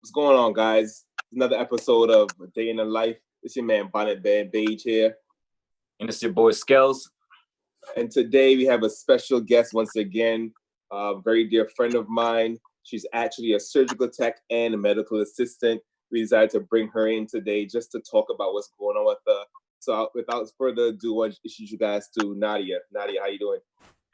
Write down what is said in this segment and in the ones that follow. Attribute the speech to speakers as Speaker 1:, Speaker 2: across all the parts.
Speaker 1: What's going on, guys? Another episode of A Day in the Life. It's your man Bonnet Man Beige here.
Speaker 2: And it's your boy Skelz.
Speaker 1: And today we have a special guest once again, a very dear friend of mine. She's actually a surgical tech and a medical assistant. We decided to bring her in today just to talk about what's going on with her. So without further ado, I introduce you guys to Nadia. Nadia, how you doing?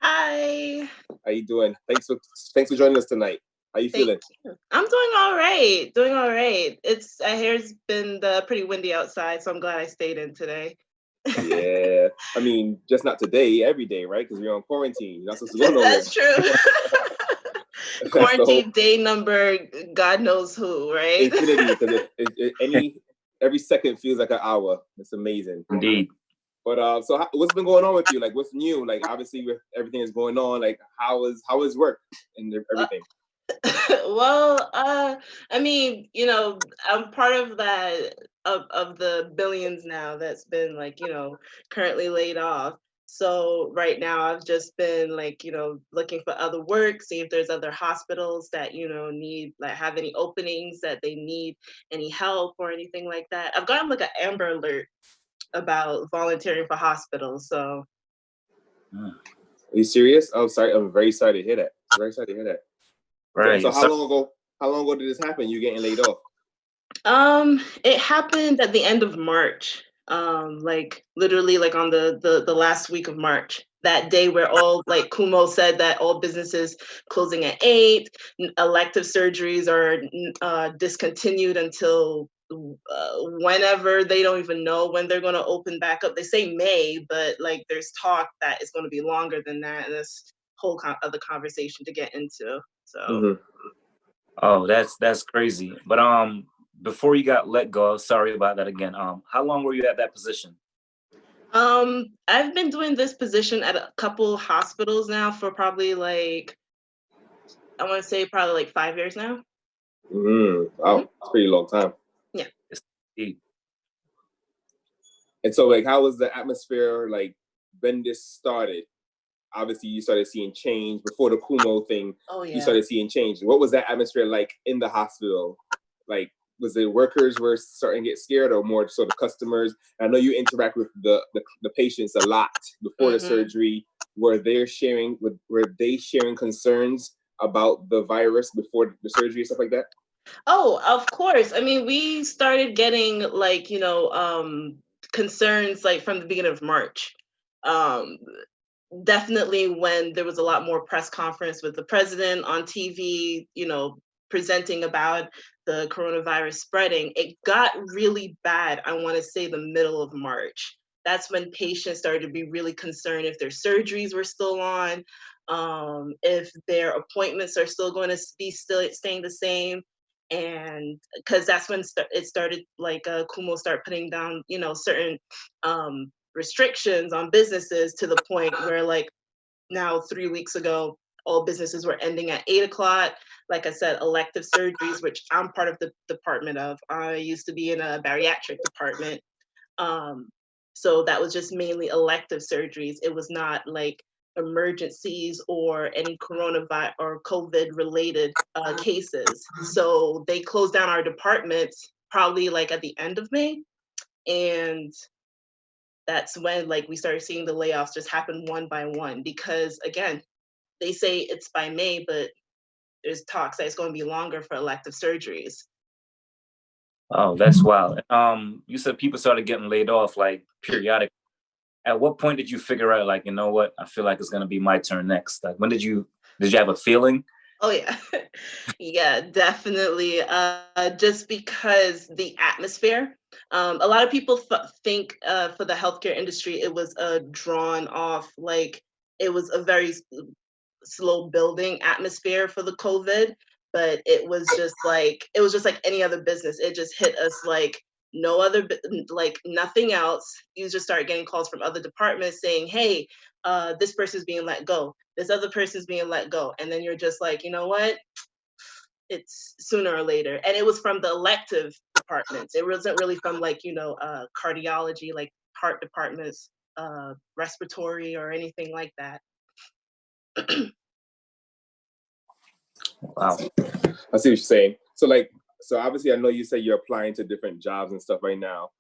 Speaker 3: Hi.
Speaker 1: How you doing? Thanks for joining us tonight. How you feeling?
Speaker 3: I'm doing all right. I hear it's been pretty windy outside, so I'm glad I stayed in today.
Speaker 1: Yeah, I mean, just not today, every day, right? Because we're on quarantine. You're not supposed to go nowhere.
Speaker 3: That's true. Quarantine day number, God knows who, right?
Speaker 1: Infinity, because every second feels like an hour. It's amazing.
Speaker 2: Indeed.
Speaker 1: But so what's been going on with you? Like, what's new? Like, obviously, with everything that's going on, like, how is work and everything?
Speaker 3: Well, I mean, I'm part of that of the billions now that's been currently laid off. So right now I've just been looking for other work, see if there's other hospitals that, need have any openings that they need any help or anything like that. I've gotten an Amber Alert about volunteering for hospitals. So
Speaker 1: Are you serious? I'm sorry. I'm very sorry to hear that. Right. So how long ago did this happen? You getting laid off?
Speaker 3: It happened at the end of March. Literally on the last week of March. That day where all Kumo said that all businesses closing at 8, elective surgeries are discontinued until whenever. They don't even know when they're going to open back up. They say May, but there's talk that it's going to be longer than that, and this whole other conversation to get into. So
Speaker 2: Oh, that's crazy. But before you got let go, sorry about that again. How long were you at that position?
Speaker 3: I've been doing this position at a couple hospitals now for probably I want to say probably 5 years now.
Speaker 1: Wow, it's a pretty long time.
Speaker 3: Yeah.
Speaker 1: And so how was the atmosphere when this started? Obviously, you started seeing change before the Kumo thing.
Speaker 3: Oh, yeah.
Speaker 1: You started seeing change. What was that atmosphere like in the hospital? Was it workers were starting to get scared, or more so the customers? I know you interact with the patients a lot before the surgery. Were they sharing concerns about the virus before the surgery and stuff like that?
Speaker 3: Oh, of course. I mean, we started getting concerns from the beginning of March. Definitely when there was a lot more press conference with the president on TV, presenting about the coronavirus spreading. It got really bad, I want to say the middle of March. That's when patients started to be really concerned if their surgeries were still on, if their appointments are still going to be staying the same. And because that's when it started, Kumo started putting down, certain restrictions on businesses to the point where now 3 weeks ago, all businesses were ending at 8 o'clock. Like I said, elective surgeries, which I'm part of the department of. I used to be in a bariatric department. So that was just mainly elective surgeries. It was not emergencies or any coronavirus or COVID related cases. So they closed down our departments probably at the end of May. And that's when we started seeing the layoffs just happen one by one, because again, they say it's by May, but there's talks that it's going to be longer for elective surgeries.
Speaker 2: Oh, that's wild. You said people started getting laid off periodically. At what point did you figure out you know what, I feel like it's going to be my turn next? When did you have a feeling?
Speaker 3: Oh yeah. Yeah, definitely. Just because the atmosphere, a lot of people think for the healthcare industry, it was a drawn off, it was a very slow building atmosphere for the COVID, but it was just like any other business. It just hit us no other, nothing else. You just start getting calls from other departments saying, hey, this person's being let go. This other person's being let go. And then you're just you know what? It's sooner or later. And it was from the elective departments. It wasn't really from cardiology, heart departments, respiratory or anything like that.
Speaker 2: Wow.
Speaker 1: I see what you're saying. So so obviously I know you say you're applying to different jobs and stuff right now.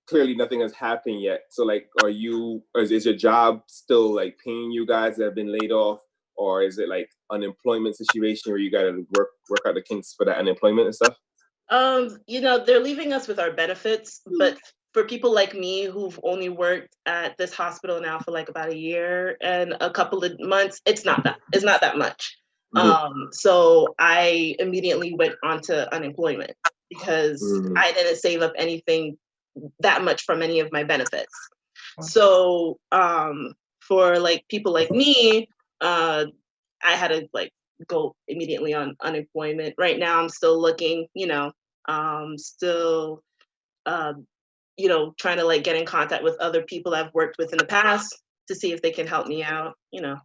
Speaker 1: Clearly nothing has happened yet. So like, is your job still like paying you guys that have been laid off, or is it like unemployment situation where you got to work out the kinks for that unemployment and stuff?
Speaker 3: You know, they're leaving us with our benefits, but for people like me who've only worked at this hospital now for like about a year and a couple of months, it's not that much. So I immediately went onto unemployment because I didn't save up anything that much from any of my benefits. So for like people like me, I had to like go immediately on unemployment. Right now I'm still looking, you know, still you know, trying to like get in contact with other people I've worked with in the past to see if they can help me out, you know.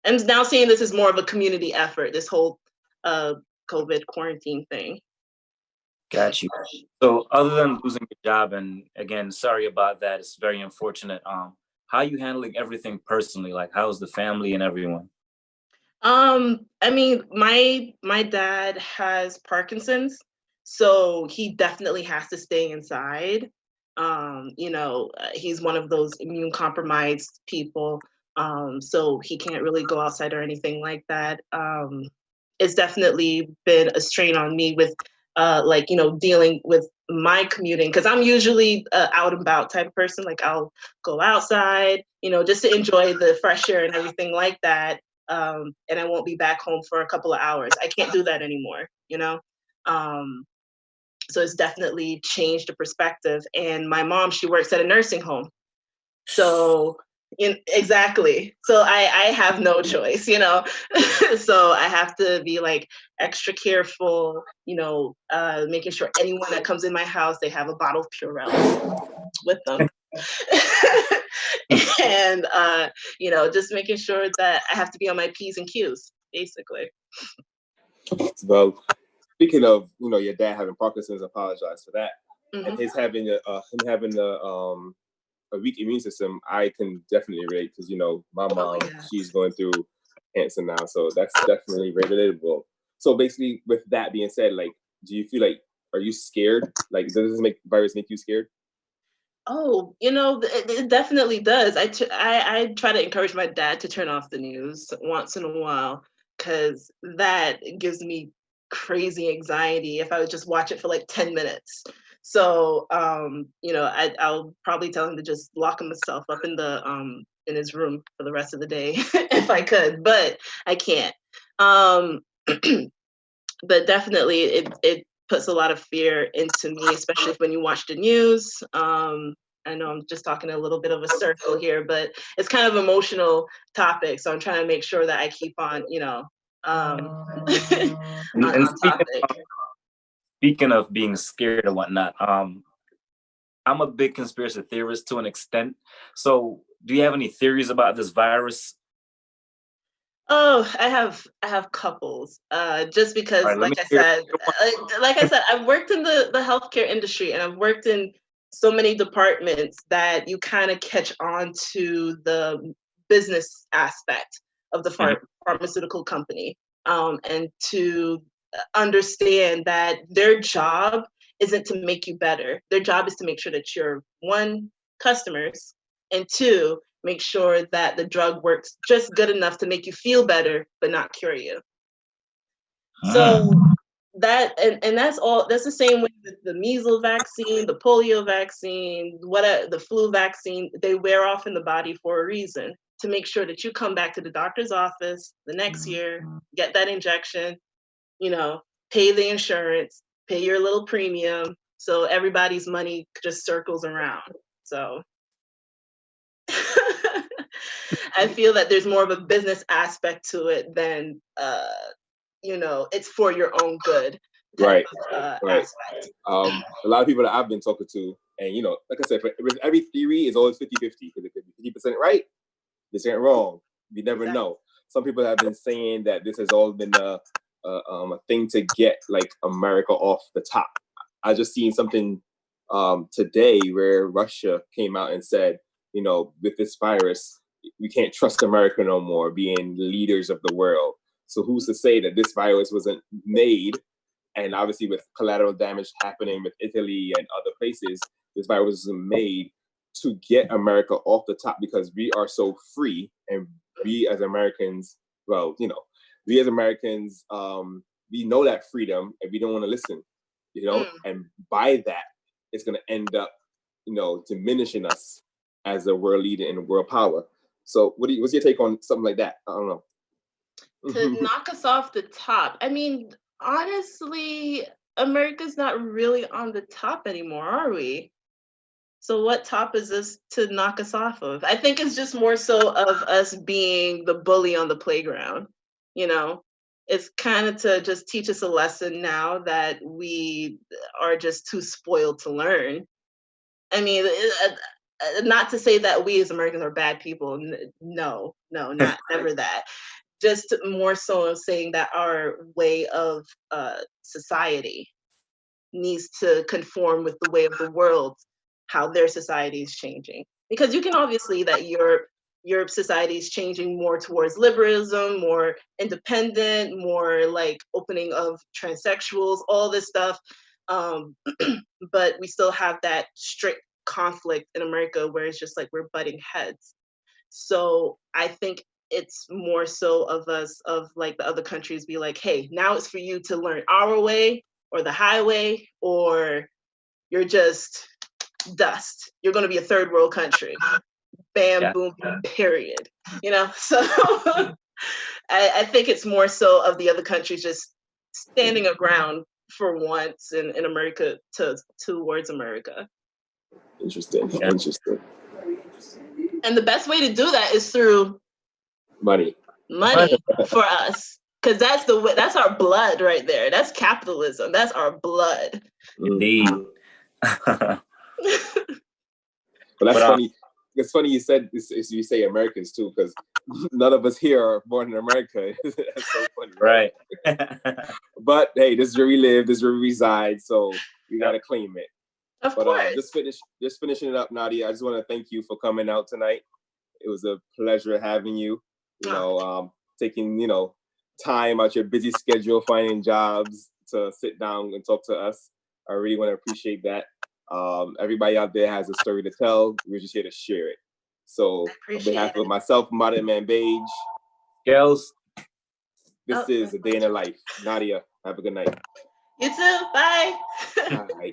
Speaker 3: And now seeing this is more of a community effort, this whole COVID quarantine thing.
Speaker 2: Got you. So other than losing your job, and again, sorry about that, it's very unfortunate. How are you handling everything personally? Like, how's the family and everyone?
Speaker 3: I mean, my dad has Parkinson's, so he definitely has to stay inside. You know, he's one of those immune compromised people, so he can't really go outside or anything like that. It's definitely been a strain on me with like, you know, dealing with my commuting, because I'm usually out and about type of person. Like I'll go outside, you know, just to enjoy the fresh air and everything like that. And I won't be back home for a couple of hours. I can't do that anymore, you know? So it's definitely changed the perspective. And my mom, she works at a nursing home. So exactly. So I have no choice, you know. So I have to be like extra careful, you know, making sure anyone that comes in my house, they have a bottle of Purell with them. And you know, just making sure that I have to be on my P's and Q's, basically.
Speaker 1: Well, speaking of, you know, your dad having Parkinson's, apologize for that. And his having a weak immune system, I can definitely relate, because you know my mom, she's going through cancer now, so that's definitely relatable. So basically, with that being said, like, do you feel like, are you scared? Like, does this virus make you scared?
Speaker 3: Oh, you know, it definitely does. I try to encourage my dad to turn off the news once in a while, because that gives me crazy anxiety if I would just watch it for like 10 minutes. So, you know, I'll probably tell him to just lock himself up in his room for the rest of the day if I could, but I can't. Um, but definitely it puts a lot of fear into me, especially when you watch the news. I know I'm just talking a little bit of a circle here, but it's kind of emotional topic, so I'm trying to make sure that I keep on, you know, on topic.
Speaker 2: Speaking of being scared and whatnot, I'm a big conspiracy theorist to an extent. So, do you have any theories about this virus?
Speaker 3: Oh, I have couples. Just because,
Speaker 2: All right, let me
Speaker 3: like I
Speaker 2: hear.
Speaker 3: said, I've worked in the healthcare industry, and I've worked in so many departments that you kind of catch on to the business aspect of the pharmaceutical company, and to understand that their job isn't to make you better. Their job is to make sure that you're, one, customers, and two, make sure that the drug works just good enough to make you feel better, but not cure you. So that, and that's all, that's the same way with the measles vaccine, the polio vaccine, whatever, the flu vaccine. They wear off in the body for a reason, to make sure that you come back to the doctor's office the next year, get that injection, you know, pay the insurance, pay your little premium, so everybody's money just circles around. So I feel that there's more of a business aspect to it than you know, it's for your own good.
Speaker 1: Right.
Speaker 3: Aspect.
Speaker 1: A lot of people that I've been talking to, and you know, like I said, with every theory is always 50-50, because it could be 50% right, 50% wrong. You never know. Some people have been saying that this has all been a thing to get like America off the top. I just seen something today where Russia came out and said, you know, with this virus, we can't trust America no more, being leaders of the world. So who's to say that this virus wasn't made? And obviously with collateral damage happening with Italy and other places, this virus was made to get America off the top because we are so free, and we as Americans, well, you know, we as Americans, we know that freedom and we don't want to listen, you know, and by that, it's going to end up, you know, diminishing us as a world leader and world power. So what's your take on something like that? I don't know.
Speaker 3: To knock us off the top. I mean, honestly, America's not really on the top anymore, are we? So what top is this to knock us off of? I think it's just more so of us being the bully on the playground, you know? It's kind of to just teach us a lesson now that we are just too spoiled to learn. I mean, not to say that we as Americans are bad people. No, not ever that. Just more so saying that our way of society needs to conform with the way of the world, how their society is changing. Because you can obviously that your society is changing more towards liberalism, more independent, more like opening of transsexuals, all this stuff. But we still have that strict conflict in America where it's just like we're butting heads. So I think it's more so of us, of like the other countries be like, hey, now it's for you to learn our way or the highway, or you're just dust. You're going to be a third world country. Bam, boom, period. You know, so I think it's more so of the other countries just standing a ground for once in America towards America.
Speaker 1: Interesting.
Speaker 3: And the best way to do that is through
Speaker 1: money
Speaker 3: for us, because that's our blood right there. That's capitalism. That's our blood.
Speaker 2: Indeed.
Speaker 1: But that's funny. It's funny you said this. You say Americans too, because none of us here are born in America. That's so funny,
Speaker 2: right?
Speaker 1: But hey, this is where we live. This is where we reside. So we gotta claim it.
Speaker 3: Of course.
Speaker 1: Just finishing it up, Nadia. I just want to thank you for coming out tonight. It was a pleasure having you. You know, taking time out your busy schedule, finding jobs to sit down and talk to us. I really want to appreciate that. Everybody out there has a story to tell. We're just here to share it. So on behalf of myself, Bonnet Man Beige,
Speaker 2: Skelz,
Speaker 1: this is A Day in the Life. Nadia, have a good night.
Speaker 3: You too. Bye.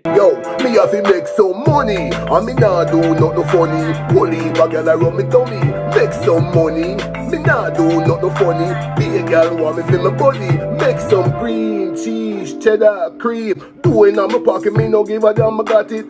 Speaker 4: Yo, me have to make some money. And me nah do nothing funny. Holy girl around me tummy. Make some money. Me nah do nothing funny. Be a girl want me feel my body. Make some green cheese, cheddar, cream. Doing on my pocket, me no give a damn, I got it.